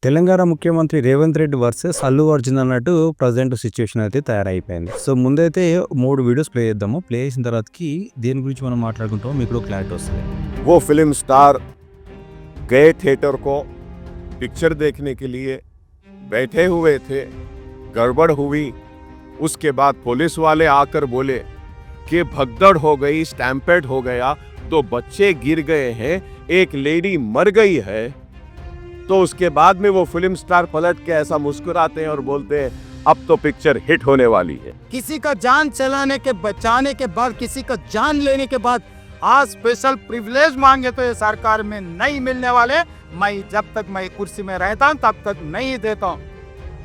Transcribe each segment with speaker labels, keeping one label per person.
Speaker 1: తెలంగాణ ముఖ్యమంత్రి రేవంత్ రెడ్డి వర్సెస్ అల్లు అర్జున్ అన్నట్టు present situation అయితే తయారైపోయింది. సో ముందైతే 3 వీడియోస్ ప్లే చేద్దాము. ప్లే చేసిన తర్వాతకి దేని గురించి మనం మాట్లాడుకుంటామో మీకు క్లారిటీ వస్తుంది.
Speaker 2: वो फिल्म स्टार गए थिएटर को पिक्चर देखने के लिए, बैठे हुए थे, गड़बड़ हुई. उसके बाद पुलिस वाले आकर बोले कि भगदड़ हो गई, स्टैम्पेड हो गया, तो बच्चे गिर गए हैं, एक लेडी मर गई है. तो उसके बाद में वो फिल्म स्टार पलट के ऐसा मुस्कुराते हैं और बोलते हैं अब तो पिक्चर हिट होने वाली है.
Speaker 3: किसी का जान चलाने के बचाने के बाद, किसी का जान लेने के बाद आज स्पेशल प्रिविलेज मांगे तो ये सरकार में नहीं मिलने वाले. मैं जब तक मैं कुर्सी में रहता हूँ तब तक नहीं देता हूँ.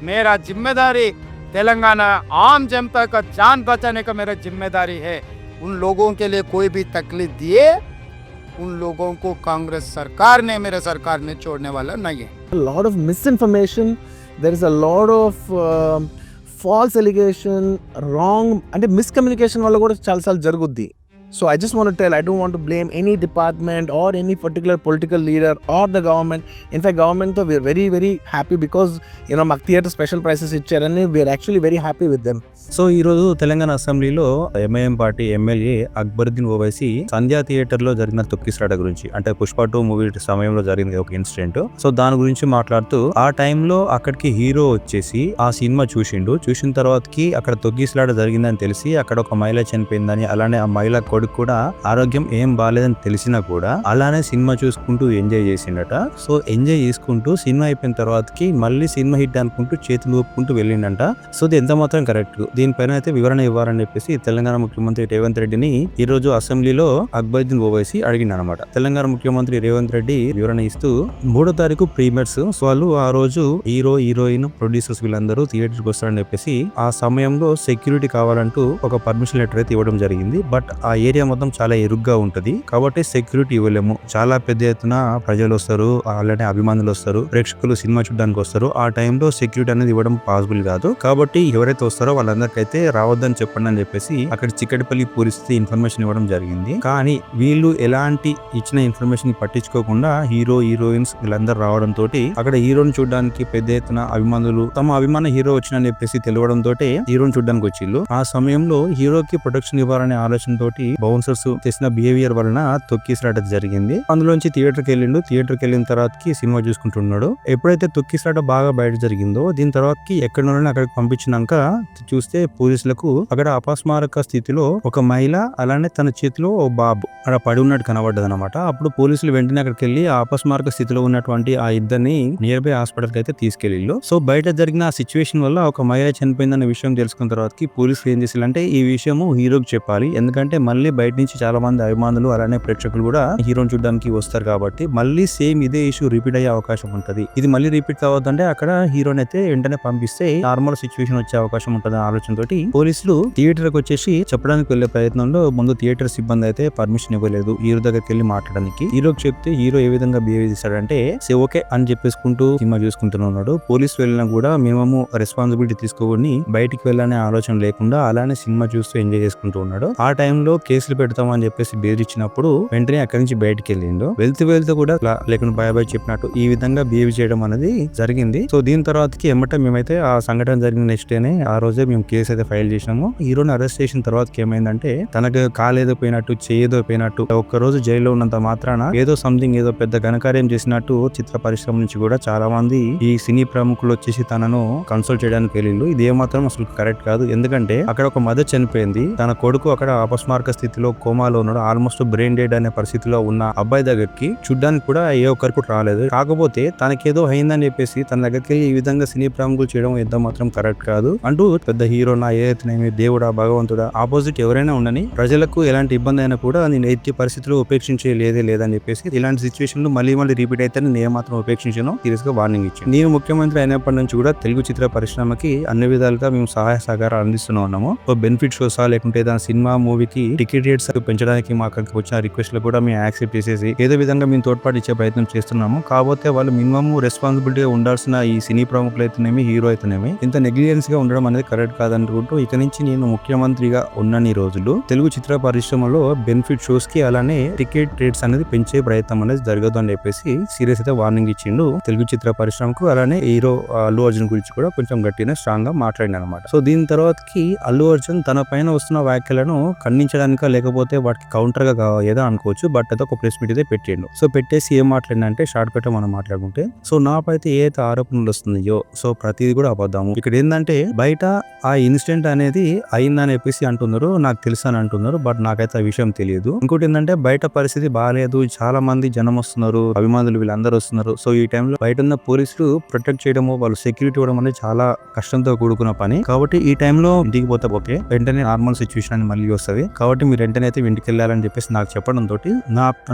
Speaker 3: मेरा जिम्मेदारी तेलंगाना आम जनता का जान बचाने का मेरा जिम्मेदारी है. उन लोगों के लिए कोई भी तकलीफ दिए उन लोगों को कांग्रेस सरकार ने, मेरे सरकार ने छोड़ने वाला नहीं है.
Speaker 4: A lot of misinformation, there is a lot of false allegation, wrong అంటే miscommunication వల్ల కూడా చాలాసార్లు జరుగుద్ది. So I just want to tell, I don't want to blame any department or any particular political leader or the government. In fact, government though we are very very happy because మాకు theatre special prices ఇచ్చారని we are actually very happy with them.
Speaker 1: So ఈరోజు తెలంగాణ అసెంబ్లీలో MIM party MLA Akbaruddin Owaisi Sandhya theatre లో జరిగిన తొక్కిసలాట గురించి, అంటే Pushpa 2 movie సమయంలో జరిగింది ఒక ఇన్సిడెంట్. సో దాని గురించి మాట్లాడుతూ ఆ టైంలో అక్కడికి హీరో వచ్చేసి ఆ సినిమా చూసిన తర్వాతకి అక్కడ తొక్కిసలాట జరిగిందని తెలిసి అక్కడ ఒక మహిళ చనిపోయిందని, అలానే ఆ మహిళ కొడుకు కూడా ఆరోగ్యం ఏం బాగాలేదని తెలిసినా కూడా అలానే సినిమా చూసుకుంటూ ఎంజాయ్ చేసిండట. సో ఎంజాయ్ చేసుకుంటూ సినిమా అయిపోయిన తర్వాతకి మళ్ళీ సినిమా హిట్ అనుకుంటూ చేతులు ఊపుకుంటూ వెళ్ళిండంట. సో ఇది ఎంత మాత్రం కరెక్ట్, దీనిపైన అయితే వివరణ ఇవ్వాలని చెప్పేసి తెలంగాణ ముఖ్యమంత్రి రేవంత్ రెడ్డిని ఈ రోజు అసెంబ్లీలో అక్బరుద్దీన్ ఓవైసీ అడిగినారన్నమాట. తెలంగాణ ముఖ్యమంత్రి రేవంత్ రెడ్డి వివరణ ఇస్తూ 3వ తారీఖు ప్రీమియర్స్, సో వాళ్ళు ఆ రోజు హీరో హీరోయిన్ ప్రొడ్యూసర్స్ వీళ్ళందరూ థియేటర్కి వస్తారని చెప్పేసి ఆ సమయంలో సెక్యూరిటీ కావాలంటూ ఒక పర్మిషన్ లెటర్ అయితే ఇవ్వడం జరిగింది. బట్ ఆ ఏరియా మొత్తం చాలా ఇరుగ్గా ఉంటది కాబట్టి సెక్యూరిటీ ఇవ్వలేము. చాలా పెద్ద ఎత్తున ప్రజలు వస్తారు, అలానే అభిమానులు వస్తారు, ప్రేక్షకులు సినిమా చూడడానికి వస్తారు. ఆ టైంలో సెక్యూరిటీ అనేది ఇవ్వడం పాసిబుల్ కాదు కాబట్టి ఎవరైతే వస్తారో వాళ్ళందరికైతే రావద్దని చెప్పండి అని చెప్పేసి అక్కడ చిక్కటిపల్లి పోలీసుకి ఇన్ఫర్మేషన్ ఇవ్వడం జరిగింది. కానీ వీళ్ళు ఎలాంటి ఇచ్చిన ఇన్ఫర్మేషన్ పట్టించుకోకుండా హీరో హీరోయిన్స్ వీళ్ళందరూ రావడం తోటి అక్కడ హీరోని చూడడానికి పెద్ద ఎత్తున అభిమానులు తమ అభిమాన హీరో వచ్చినని చెప్పేసి తెలియడం తోటి హీరోని చూడడానికి వచ్చిళ్ళు. ఆ సమయంలో హీరోకి ప్రొటెక్షన్ ఇవ్వాలనే ఆలోచన తోటి బౌన్సర్స్ చేసిన బిహేవియర్ వలన తొక్కిసలాట జరిగింది. అందులోంచి థియేటర్కి వెళ్ళిన తర్వాతకి సినిమా చూసుకుంటున్నాడు. ఎప్పుడైతే తొక్కిసలాట బాగా బయట జరిగిందో దీని తర్వాతకి ఎక్కడైనా అక్కడికి పంపించినాక చూస్తే పోలీసులకు అక్కడ అపస్మారక స్థితిలో ఒక మహిళ, అలానే తన చేతిలో ఓ బాబు అక్కడ పడి ఉన్నట్టు కనబడ్డది అనమాట. అప్పుడు పోలీసులు వెంటనే అక్కడికి వెళ్ళి ఆ అపస్మారక స్థితిలో ఉన్నటువంటి ఆ ఇద్దరిని నియర్ బై హాస్పిటల్ కి అయితే తీసుకెళ్లిళ్ళు. సో బయట జరిగిన ఆ సిచ్యువేషన్ వల్ల ఒక మహిళ చనిపోయిందన్న విషయం తెలుసుకున్న తర్వాతకి పోలీసులు ఏం చేయాలంటే ఈ విషయము హీరోకి చెప్పాలి. ఎందుకంటే మళ్ళీ బయట నుంచి చాలా మంది అభిమానులు అలానే ప్రేక్షకులు కూడా హీరోని చూడడానికి వస్తారు కాబట్టి మళ్ళీ సేమ్ ఇదే ఇష్యూ రిపీట్ అయ్యే అవకాశం ఉంటది. ఇది మళ్ళీ రిపీట్ కావద్దంటే అక్కడ హీరోని అయితే వెంటనే పంపిస్తే నార్మల్ సిచ్యువేషన్ వచ్చే అవకాశం ఉంటది ఆలోచన తోటి పోలీసులు థియేటర్ కి వచ్చేసి చెప్పడానికి వెళ్లే ప్రయత్నంలో ముందు థియేటర్ సిబ్బంది అయితే పర్మిషన్ ఇవ్వలేదు హీరో దగ్గరికి వెళ్ళి మాట్లాడడానికి. హీరోకి చెప్తే హీరో ఏ విధంగా బిహేవ్ చేశాడంటే ఓకే అని చెప్పేసుకుంటూ సినిమా చూసుకుంటున్నాడు. పోలీసు వెళ్ళినా కూడా మేము రెస్పాన్సిబిలిటీ తీసుకోని బయటికి వెళ్ళాలనే ఆలోచన లేకుండా అలానే సినిమా చూస్తూ ఎంజాయ్ చేసుకుంటూ ఉన్నాడు. ఆ టైంలో కేసులు పెడతామని చెప్పేసి బెదిరించినప్పుడు వెంటనే అక్కడి నుంచి బయటికి వెళ్ళిండు. వెళ్తూ కూడా లేకుండా బాయ్ చెప్పినట్టు ఈ విధంగా బిహేవ్ చేయడం అనేది జరిగింది. సో దీని తర్వాతకి ఎమ్మట మేమైతే ఆ సంఘటన జరిగిన నెక్స్ట్ డేనే ఆ రోజే మేము కేసు అయితే ఫైల్ చేసినాము. హీరోని అరెస్ట్ చేసిన తర్వాత ఏమైందంటే తనకు కాలేదో పోయినట్టు, చేయదో పోయినట్టు, ఒక్కరోజు జైల్లో ఉన్నంత మాత్రాన ఏదో సంథింగ్ ఏదో పెద్ద ఘనకార్యం చేసినట్టు చిత్ర పరిశ్రమ నుంచి కూడా చాలా మంది ఈ సినీ ప్రముఖులు వచ్చేసి తనను కన్సల్ట్ చేయడానికి వెళ్ళిళ్ళు. ఇది ఏమాత్రం అసలు కరెక్ట్ కాదు. ఎందుకంటే అక్కడ ఒక మదర్ చనిపోయింది, తన కొడుకు అక్కడ అపస్మారక స్థితిలో కోమాలో ఉన్నాడు, ఆల్మోస్ట్ బ్రెయిన్ డెడ్ అనే పరిస్థితిలో ఉన్న అబ్బాయి దగ్గరికి చూడ్డానికి కూడా ఏ ఒక్కరికి కూడా రాలేదు. కాకపోతే తనకేదో అయిందని చెప్పేసి తన దగ్గరికి ఈ విధంగా సినీ ప్రముఖులు చేయడం ఎంత మాత్రం కరెక్ట్ కాదు అంటూ పెద్ద హీరో నా ఏదైతే దేవుడా భగవంతుడా ఆపోజిట్ ఎవరైనా ఉండని ప్రజలకు ఎలాంటి ఇబ్బంది అయినా కూడా నేను ఎట్టి పరిస్థితుల్లో ఉపేక్షించే లేదని చెప్పేసి ఇలాంటి సిచ్యువేషన్లు మళ్ళీ రిపీట్ అయితే నేను ఏమాత్రం ఉపేక్షించాను సీరియస్ గా వార్నింగ్ ఇచ్చాను. నేను ముఖ్యమంత్రి అయినప్పటి నుంచి కూడా తెలుగు చిత్ర పరిశ్రమకి అన్ని విధాలుగా మేము సహాయ సహకారాలు అందిస్తూనే ఉన్నాము. బెనిఫిట్ షోసా లేకుంటే దాని సినిమా మూవీకి టికెట్ టికెట్ రేట్స్ పెంచడానికి మా అక్కడికి వచ్చిన రిక్వెస్ట్ కూడా మేము యాక్సెప్ట్ చేసేసి ఏదో విధంగా మేము తోడ్పాటు ఇచ్చే ప్రయత్నం చేస్తున్నాము. కాకపోతే వాళ్ళు మినిమం రెస్పాన్సిబిలిటీ ఉండాల్సిన ఈ సినీ ప్రముఖులు అయితేనేమి, హీరో అయితేనేమి ఇంత నెగ్లిజెన్స్ గా ఉండడం అనేది కరెక్ట్ కాదనుకుంటూ ఇక నుంచి నేను ముఖ్యమంత్రిగా ఉన్నన్ని రోజులు తెలుగు చిత్ర పరిశ్రమలో బెనిఫిట్ షోస్ కి అలానే టికెట్ రేట్స్ అనేది పెంచే ప్రయత్నం అనేది జరగదు అని చెప్పేసి సీరియస్ అయితే వార్నింగ్ ఇచ్చిండు తెలుగు చిత్ర పరిశ్రమకు. అలానే హీరో అల్లు అర్జున్ గురించి కూడా కొంచెం గట్టిగా స్ట్రాంగ్ గా మాట్లాడిన అనమాట. సో దీని తర్వాతకి అల్లు అర్జున్ తన పైన వస్తున్న వ్యాఖ్యలను ఖండించడానిక లేకపోతే వాటికి కౌంటర్ గా ఏదో అనుకోవచ్చు, బట్ అయితే ఒక ప్రెస్ మీట్ అయితే పెట్టిండు. సో పెట్టేసి ఏం మాట్లాడినంటే షార్ట్ కట్ మనం మాట్లాడుకుంటే, సో నాపైతే ఏ అయితే ఆరోపణలు వస్తున్నాయో సో ప్రతిది కూడా అబద్ధము. ఇక్కడ ఏంటంటే బయట ఆ ఇన్సిడెంట్ అనేది అయిందని చెప్పేసి అంటున్నారు, నాకు తెలుసు అని అంటున్నారు, బట్ నాకైతే ఆ విషయం తెలియదు. ఇంకోటి ఏంటంటే బయట పరిస్థితి బాగాలేదు, చాలా మంది జనం వస్తున్నారు, అభిమానులు వీళ్ళందరూ వస్తున్నారు. సో ఈ టైంలో బయట ఉన్న పోలీసులు ప్రొటెక్ట్ చేయడము, వాళ్ళు సెక్యూరిటీ ఇవ్వడం అనేది చాలా కష్టంతో కూడుకున్న పని. కాబట్టి ఈ టైంలో ఇంటికి పోతే ఓకే, వెంటనే నార్మల్ సిచ్యువేషన్ అని మళ్ళీ వస్తుంది. కాబట్టి మీరు వెంటనే అయితే ఇంటికి వెళ్ళాలని చెప్పేసి నాకు చెప్పడం తోటి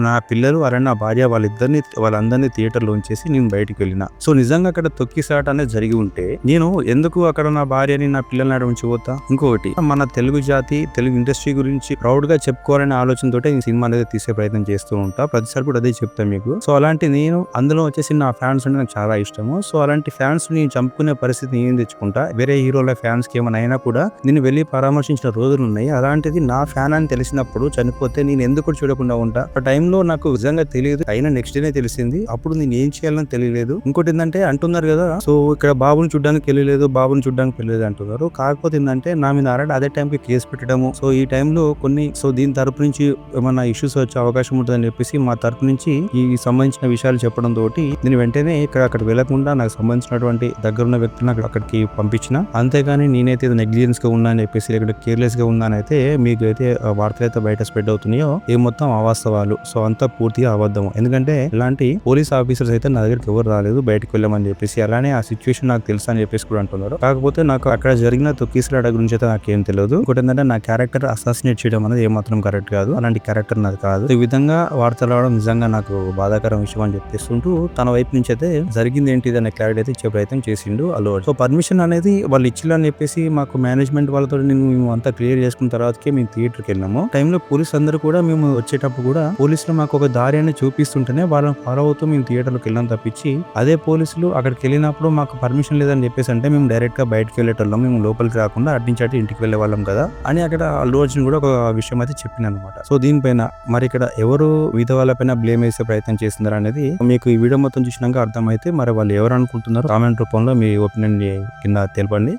Speaker 1: నా పిల్లలు అలానే నా భార్య వాళ్ళందరినీ థియేటర్ లో ఉంచేసి నేను బయటికి వెళ్ళిన. సో నిజంగా అక్కడ తొక్కిసాట అనేది జరిగి ఉంటే నేను ఎందుకు అక్కడ నా భార్యని నా పిల్లల్ని ఆడ ఉంచిపోతా? ఇంకొకటి, మన తెలుగు జాతి తెలుగు ఇండస్ట్రీ గురించి ప్రౌడ్ గా చెప్పుకోవాలనే ఆలోచనతో ఈ సినిమా అనేది తీసే ప్రయత్నం చేస్తూ ఉంటా. ప్రతిసారి కూడా అదే చెప్తాను మీకు. సో అలాంటి నేను అందులో వచ్చేసి నా ఫ్యాన్స్ అంటే నాకు చాలా ఇష్టము. సో అలాంటి ఫ్యాన్స్ ని చంపుకునే పరిస్థితి నేను తెచ్చుకుంటా. వేరే హీరోల ఫ్యాన్స్ కి ఏమైనా అయినా కూడా నేను వెళ్ళి పరామర్శించిన రోజులు ఉన్నాయి. అలాంటిది నా ఫ్యాన్ అని తెలిసినప్పుడు చనిపోతే నేను ఎందుకు చూడకుండా ఉంటా? ఆ టైంలో నాకు నిజంగా తెలియదు, అయినా నెక్స్ట్ డేనే తెలిసింది. అప్పుడు నేను ఏం చేయాలని తెలియలేదు. ఇంకోటి ఏంటంటే అంటున్నారు కదా, సో ఇక్కడ బాబుని చూడడానికి వెళ్ళలేదు అంటున్నారు. కాకపోతే ఏంటంటే నా మీద ఆల్రెడీ అదే టైంకి కేసు పెట్టడము, సో ఈ టైంలో కొన్ని దీని తరపు నుంచి ఏమన్నా ఇష్యూస్ వచ్చే అవకాశం ఉంటుందని చెప్పేసి మా తరపు నుంచి ఈ సంబంధించిన విషయాలు చెప్పడం తోటి నేను వెంటనే అక్కడ వెళ్లకుండా నాకు సంబంధించినటువంటి దగ్గరున్న వ్యక్తులను అక్కడికి పంపించిన. అంతేగాని నేనైతే నెగ్లిజెన్స్ గా ఉన్నా అని చెప్పేసి లేకపోతే కేర్లెస్ గా ఉన్నా అని అయితే మీకు అయితే వార్తలు అయితే బయట స్ప్రెడ్ అవుతున్నాయో ఏ మొత్తం అవాస్తవాలు. సో అంతా పూర్తిగా అబద్ధము. ఎందుకంటే ఇలాంటి పోలీస్ ఆఫీసర్స్ అయితే నా దగ్గరికి ఎవరు రాలేదు బయటకు వెళ్ళమని చెప్పేసి, అలానే ఆ సిచ్యువేషన్ నాకు తెలుసు అని చెప్పేసి కూడా అంటున్నారు. కాకపోతే నాకు అక్కడ జరిగిన తొక్కిసలాట గురించి అయితే నాకేం తెలియదు. ఇంకోటి ఏంటంటే నా క్యారెక్టర్ అసాసినేట్ చేయడం అనేది ఏమాత్రం కరెక్ట్ కాదు, అలాంటి క్యారెక్టర్ నాది కాదు. ఈ విధంగా వార్తలు రావడం నిజంగా నాకు బాధాకరం విషయం అని చెప్పేస్తుంటూ తన వైపు నుంచి అయితే జరిగింది ఏంటిది అనే క్లారిటీ అయితే ఇచ్చే ప్రయత్నం చేసిండు అల్లు అర్జున్. సో పర్మిషన్ అనేది వాళ్ళు ఇచ్చిలని చెప్పేసి మాకు మేనేజ్మెంట్ వాళ్ళతో మేము అంతా క్లియర్ చేసుకున్న తర్వాతకే మేము థియేటర్కి వెళ్ళాము. టైంలో పోలీసులు అందరూ కూడా మేము వచ్చేటప్పుడు కూడా పోలీసులు మాకు ఒక దారి అని చూపిస్తుంటేనే వాళ్ళని ఫాలో అవుతూ మేము థియేటర్కి వెళ్ళాం తప్పించి, అదే పోలీసులు అక్కడికి వెళ్ళినప్పుడు మాకు పర్మిషన్ లేదని చెప్పేసి అంటే మేము డైరెక్ట్ గా బయటకు వెళ్ళేటోళ్ళం, మేము లోపలికి రాకుండా అట్నుంచి అటు ఇంటికి వెళ్ళే వాళ్ళం కదా అని అక్కడ అల్లు అర్జున్ కూడా ఒక విషయం అయితే చెప్పిన అనమాట. సో దీనిపైన మరి ఇక్కడ ఎవరు మిగతా వాళ్ళపైన బ్లేమ్ వేసే ప్రయత్నం చేస్తున్నారు అనేది మీకు ఈ వీడియో మొత్తం చూసినాక అర్థమైతే మరి వాళ్ళు ఎవరు అనుకుంటున్నారు కామెంట్ రూపంలో మీ ఒపీనియన్ కింద తెలపండి.